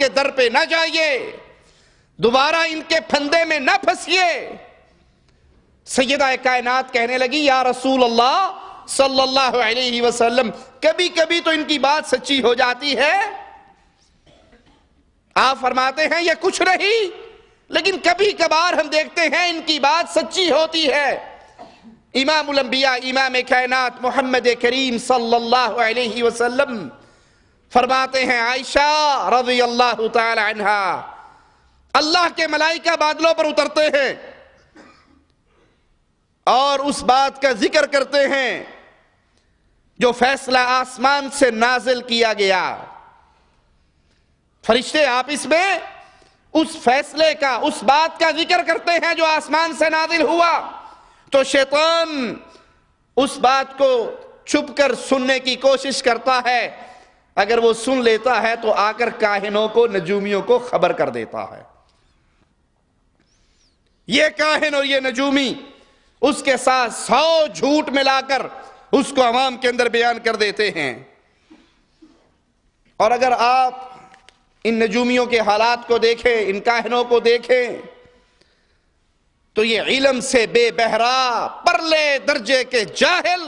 کے در پہ نہ جائیے، دوبارہ ان کے پھندے میں نہ پھنسیے۔ سیدہ کائنات کہنے لگی یا رسول اللہ صلی اللہ علیہ وسلم، کبھی کبھی تو ان کی بات سچی ہو جاتی ہے۔ آپ فرماتے ہیں یہ کچھ نہیں، لیکن کبھی کبھار ہم دیکھتے ہیں ان کی بات سچی ہوتی ہے۔ امام الانبیاء امام کائنات محمد کریم صلی اللہ علیہ وسلم فرماتے ہیں عائشہ رضی اللہ تعالی عنہا، اللہ کے ملائکہ بادلوں پر اترتے ہیں اور اس بات کا ذکر کرتے ہیں جو فیصلہ آسمان سے نازل کیا گیا۔ فرشتے آپس میں اس فیصلے کا، اس بات کا ذکر کرتے ہیں جو آسمان سے نازل ہوا، تو شیطان اس بات کو چھپ کر سننے کی کوشش کرتا ہے۔ اگر وہ سن لیتا ہے تو آ کر کاہنوں کو، نجومیوں کو خبر کر دیتا ہے۔ یہ کاہن اور یہ نجومی اس کے ساتھ 100 جھوٹ ملا کر اس کو عوام کے اندر بیان کر دیتے ہیں۔ اور اگر آپ ان نجومیوں کے حالات کو دیکھیں، ان کاہنوں کو دیکھیں، تو یہ علم سے بے بہرا، پرلے درجے کے جاہل،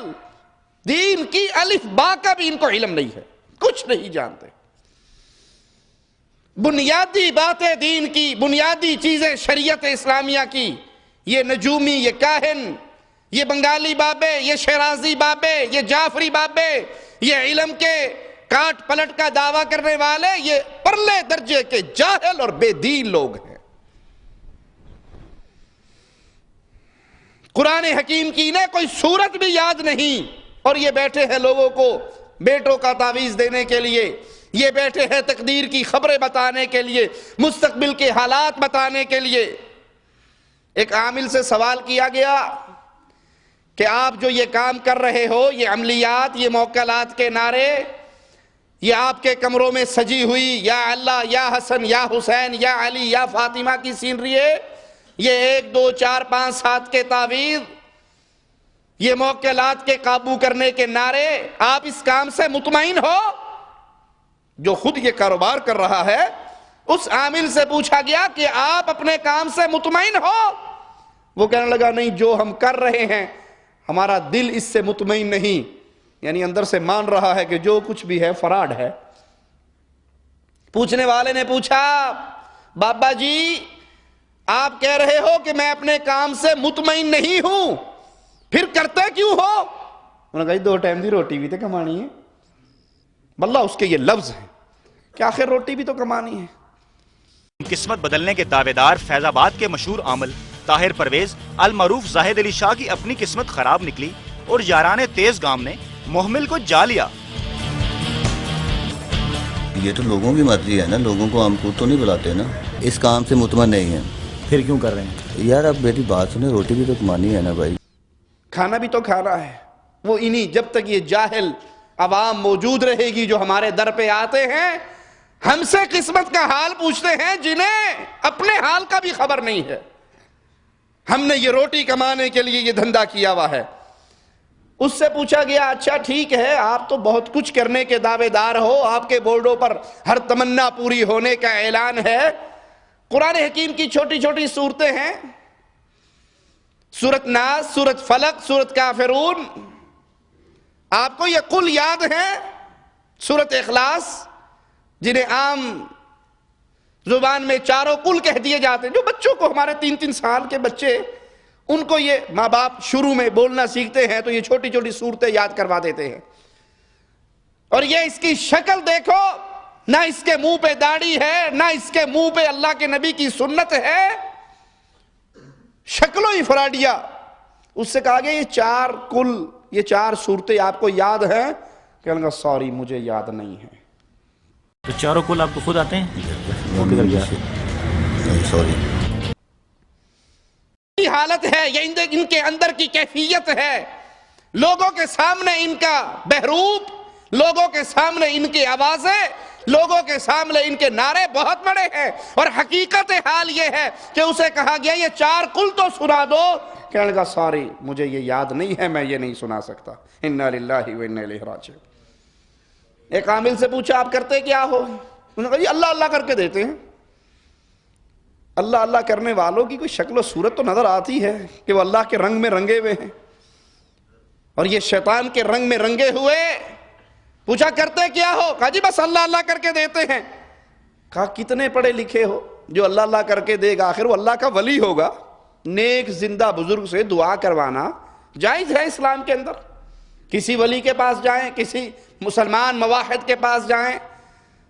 دین کی الف با کا بھی ان کو علم نہیں ہے، کچھ نہیں جانتے۔ بنیادی باتیں دین کی، بنیادی چیزیں شریعت اسلامیہ کی، یہ نجومی، یہ کاہن، یہ بنگالی بابے، یہ شیرازی بابے، یہ جعفری بابے، یہ علم کے کاٹ پلٹ کا دعویٰ کرنے والے، یہ پرلے درجے کے جاہل اور بے دین لوگ ہیں۔ قرآن حکیم کی انہیں کوئی سورت بھی یاد نہیں، اور یہ بیٹھے ہیں لوگوں کو بیٹوں کا تعویذ دینے کے لیے، یہ بیٹھے ہیں تقدیر کی خبریں بتانے کے لیے، مستقبل کے حالات بتانے کے لیے۔ ایک عامل سے سوال کیا گیا کہ آپ جو یہ کام کر رہے ہو، یہ عملیات، یہ موکلات کے نعرے، یہ آپ کے کمروں میں سجی ہوئی یا اللہ، یا حسن، یا حسین، یا علی، یا فاطمہ کی سینری ہے، یہ 1 2 4 5 7 کے تعویذ، یہ موکلات کے قابو کرنے کے نعرے، آپ اس کام سے مطمئن ہو؟ جو خود یہ کاروبار کر رہا ہے، اس عامل سے پوچھا گیا کہ آپ اپنے کام سے مطمئن ہو؟ وہ کہنے لگا نہیں، جو ہم کر رہے ہیں ہمارا دل اس سے مطمئن نہیں، یعنی اندر سے مان رہا ہے کہ جو کچھ بھی ہے فراڈ ہے۔ پوچھنے والے نے پوچھا بابا جی آپ کہہ رہے ہو کہ میں اپنے کام سے مطمئن نہیں ہوں، پھر کرتے کیوں ہو؟ انہوں نے کہا 2 ٹائم دی روٹی بھی تو کمانی ہے۔ واللہ اس کے یہ لفظ ہیں کہ آخر روٹی بھی تو کمانی ہے۔ قسمت بدلنے کے دعوے دار فیض آباد کے مشہور عامل طاہر پرویز المعروف زاہد علی شاہ کی اپنی قسمت خراب نکلی اور یاران تیز گام نے محمل کو جا لیا۔ یہ تو لوگوں کی مرضی ہے نا، لوگوں کو ہم خود تو نہیں بلاتے نا، اس کام سے مطمئن نہیں ہیں، پھر کیوں کر رہے ہیں؟ یار اب میری بات سنیں، روٹی بھی تو کمانی ہے نا بھائی، کھانا بھی تو کھانا ہے۔ وہ انہی جب تک یہ جاہل عوام موجود رہے گی جو ہمارے در پہ آتے ہیں، ہم سے قسمت کا حال پوچھتے ہیں، جنہیں اپنے حال کا بھی خبر نہیں ہے۔ ہم نے یہ روٹی کمانے کے لیے یہ دھندا کیا ہوا ہے۔ اس سے پوچھا گیا اچھا ٹھیک ہے، آپ تو بہت کچھ کرنے کے دعوے دار ہو، آپ کے بورڈوں پر ہر تمنا پوری ہونے کا اعلان ہے، قرآن حکیم کی چھوٹی چھوٹی صورتیں ہیں، سورۃ ناس، سورۃ فلق، سورۃ کافرون، آپ کو یہ قل یاد ہے، سورۃ اخلاص، جنہیں عام زبان میں چاروں قل کہہ دیے جاتے ہیں، جو بچوں کو، ہمارے 3 سال کے بچے، ان کو یہ ماں باپ شروع میں بولنا سیکھتے ہیں تو یہ چھوٹی چھوٹی صورتیں یاد کروا دیتے ہیں۔ اور یہ اس کی شکل دیکھو، نہ اس کے منہ پہ داڑھی ہے، نہ اس کے منہ پہ اللہ کے نبی کی سنت ہے، شکلوں ہی فراڈیا۔ اس سے کہا گیا یہ 4 قل، یہ 4 صورتیں آپ کو یاد ہیں؟ کہنے لگا سوری مجھے یاد نہیں ہے۔ تو 4 قل آپ کو خود آتے ہیں؟ وہ کدھر گیا؟ سوری، یہ حالت ہے، یہ ان کے اندر کی کیفیت ہے۔ لوگوں کے سامنے ان کا بہروپ، لوگوں کے سامنے ان کی آوازیں، لوگوں کے سامنے ان کے نعرے بہت بڑے ہیں، اور حقیقت حال یہ ہے کہ اسے کہا گیا یہ 4 قل تو سنا دو، کہنے لگا سوری مجھے یہ یاد نہیں ہے، میں یہ نہیں سنا سکتا۔ انا للہ و انا الیہ راجعون۔ ایک عامل سے پوچھا آپ کرتے کیا ہو؟ انہوں نے کہا جی اللہ اللہ کر کے دیتے ہیں۔ اللہ اللہ کرنے والوں کی کوئی شکل و صورت تو نظر آتی ہے کہ وہ اللہ کے رنگ میں رنگے ہوئے ہیں، اور یہ شیطان کے رنگ میں رنگے ہوئے۔ پوچھا کرتے کیا ہو؟ کہا جی بس اللہ اللہ کر کے دیتے ہیں۔ کہا کتنے پڑھے لکھے ہو جو اللہ اللہ کر کے دے گا؟ آخر وہ اللہ کا ولی ہوگا۔ نیک زندہ بزرگ سے دعا کروانا جائز ہے اسلام کے اندر۔ کسی ولی کے پاس جائیں، کسی مسلمان موحد کے پاس جائیں،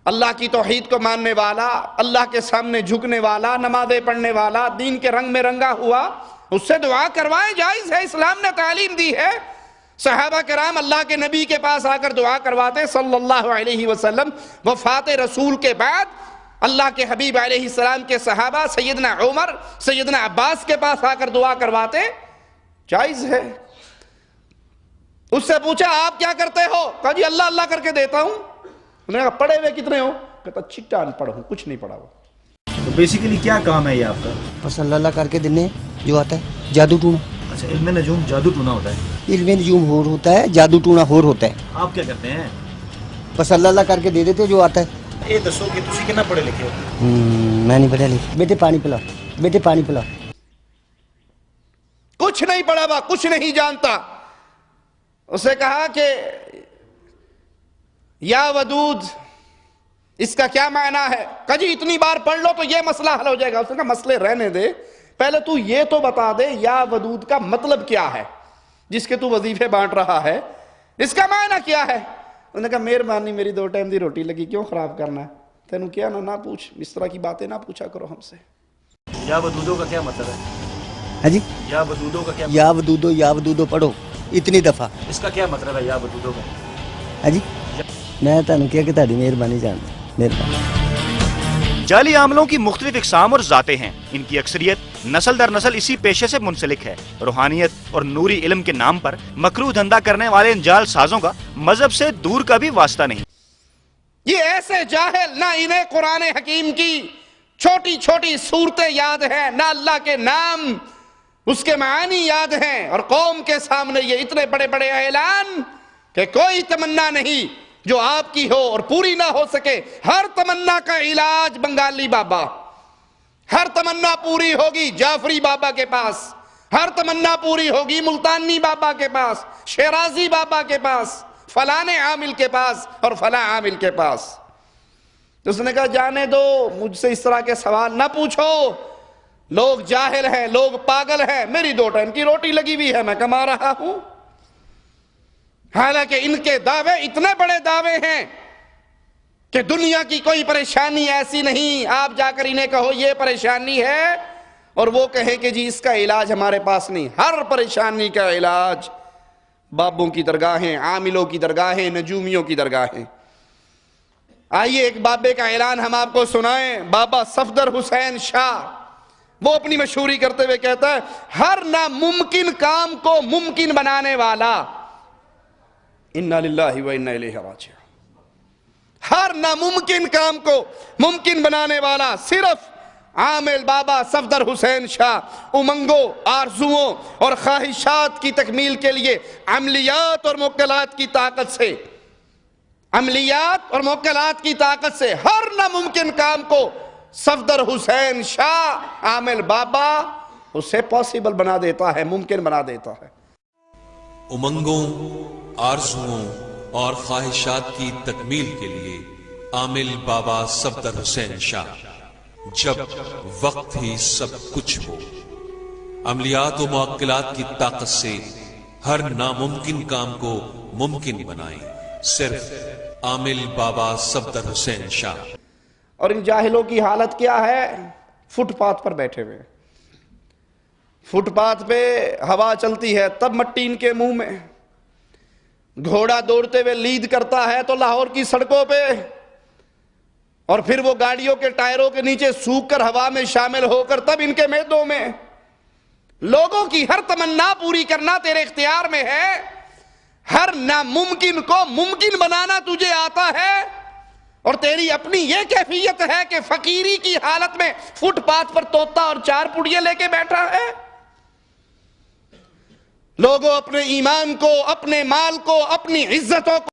اللہ کی توحید کو ماننے والا، اللہ کے سامنے جھکنے والا، نمازیں پڑھنے والا، دین کے رنگ میں رنگا ہوا، اس سے دعا کروائیں، جائز ہے، اسلام نے تعلیم دی ہے۔ صحابہ کرام اللہ کے نبی کے پاس آ کر دعا کرواتے صلی اللہ علیہ وسلم۔ وفات رسول کے بعد اللہ کے حبیب علیہ السلام کے صحابہ سیدنا عمر، سیدنا عباس کے پاس آ کر دعا کرواتے، جائز ہے۔ اس سے پوچھا آپ کیا کرتے ہو؟ کہا جی اللہ اللہ کر کے دیتا ہوں۔ انہوں نے کہا پڑھے ہوئے کتنے ہو؟ کہتا چٹا ان پڑھ ہوں، کچھ نہیں پڑھا ہوا۔ تو بیسیکلی کیا کام ہے یہ آپ کا؟ بس اللہ اللہ کر کے دینے جو آتا ہے جادو ٹونا۔ اچھا، علم نجوم جادو ٹونا ہوتا ہے؟ علم نجوم ہور ہوتا ہے، جادو ٹونا ہور ہوتا ہے۔ آپ کیا کرتے ہیں؟ بس اللہ اللہ کر کے دے دیتے جو آتا ہے۔ یہ دسو کہ تسی کتنا پڑھے لکھے ہو؟ میں نہیں پڑھا لکھا۔ بیٹے پانی پلا، بیٹے پانی پلا۔ کچھ نہیں پڑھا ہوا، کچھ نہیں جانتا۔ اسے کہا کہ یا ودود اس کا کیا معنی ہے؟ کہا جی اتنی بار پڑھ لو تو یہ مسئلہ حل ہو جائے گا۔ اس نے کہا مسئلے رہنے دے، پہلے تو یہ تو بتا دے یا ودود کا مطلب کیا ہے جس کے تو وظیفے بانٹ رہا ہے، اس کا معنی کیا ہے؟ انہوں نے کہا مہربانی میری 2 ٹائم دی روٹی لگی، کیوں خراب کرنا ہے؟ تینوں کیا نہ پوچھ، اس طرح کی باتیں نہ پوچھا کرو ہم سے۔ یا ودودو کا کیا مطلب ہے؟ ہاں جی، یا ودودو کا کیا؟ یا ودودو پڑھو اتنی دفعہ۔ اس کا کیا مطلب ہے یا ودودو کا؟ ہاں جی، میں تانوں کیا کہ تہاڈی مہربانی جاندا، مہربانی۔ جعلی عاملوں کی مختلف اقسام اور ذاتیں ہیں۔ ان کی اکثریت نسل در نسل اسی پیشے سے منسلک ہے۔ روحانیت اور نوری علم کے نام پر مکروہ دھندا کرنے والے ان جعل سازوں کا مذہب سے دور کا بھی واسطہ نہیں۔ یہ ایسے جاہل، نہ انہیں قرآن حکیم کی چھوٹی چھوٹی صورتیں یاد ہیں، نہ اللہ کے نام اس کے معانی یاد ہیں، اور قوم کے سامنے یہ اتنے بڑے بڑے اعلان کہ کوئی تمنا نہیں جو آپ کی ہو اور پوری نہ ہو سکے۔ ہر تمنا کا علاج بنگالی بابا، ہر تمنا پوری ہوگی جعفری بابا کے پاس، ہر تمنا پوری ہوگی ملتانی بابا کے پاس، شیرازی بابا کے پاس، فلاں عامل کے پاس اور فلاں عامل کے پاس۔ اس نے کہا جانے دو، مجھ سے اس طرح کے سوال نہ پوچھو، لوگ جاہل ہیں، لوگ پاگل ہیں، میری 2 ٹائم کی روٹی لگی ہوئی ہے، میں کما رہا ہوں۔ حالانکہ ان کے دعوے اتنے بڑے دعوے ہیں کہ دنیا کی کوئی پریشانی ایسی نہیں، آپ جا کر انہیں کہو یہ پریشانی ہے اور وہ کہیں کہ جی اس کا علاج ہمارے پاس نہیں۔ ہر پریشانی کا علاج بابوں کی درگاہیں، عاملوں کی درگاہیں، نجومیوں کی درگاہیں۔ آئیے ایک بابے کا اعلان ہم آپ کو سنائیں۔ بابا صفدر حسین شاہ، وہ اپنی مشہوری کرتے ہوئے کہتا ہے ہر ناممکن کام کو ممکن بنانے والا، انا للہ و انا الیہ راجعون، ہر ناممکن کام کو ممکن بنانے والا صرف عامل بابا صفدر حسین شاہ امنگوں، آرزوؤں اور خواہشات کی تکمیل کے لیے عملیات اور موکلات کی طاقت سے، عملیات اور موکلات کی طاقت سے ہر ناممکن کام کو صفدر حسین شاہ عامل بابا اسے پاسبل بنا دیتا ہے، ممکن بنا دیتا ہے۔ امنگوں، آرزوؤں اور خواہشات کی تکمیل کے لیے عامل بابا صفدر حسین شاہ، جب وقت ہی سب کچھ ہو، عملیات و معقلات کی طاقت سے ہر ناممکن کام کو ممکن بنائیں، صرف عامل بابا صفدر حسین شاہ۔ اور ان جاہلوں کی حالت کیا ہے؟ فٹ پاتھ پر بیٹھے ہوئے، فٹ پاتھ پہ ہوا چلتی ہے تب مٹی ان کے منہ میں، گھوڑا دوڑتے ہوئے لید کرتا ہے تو لاہور کی سڑکوں پہ، اور پھر وہ گاڑیوں کے ٹائروں کے نیچے سوکھ کر ہوا میں شامل ہو کر تب ان کے میدوں میں۔ لوگوں کی ہر تمنا پوری کرنا تیرے اختیار میں ہے، ہر ناممکن کو ممکن بنانا تجھے آتا ہے، اور تیری اپنی یہ کیفیت ہے کہ فقیری کی حالت میں فٹ پاتھ پر طوطا اور 4 پڑیے لے کے بیٹھا ہے۔ لوگوں اپنے ایمان کو، اپنے مال کو، اپنی عزتوں کو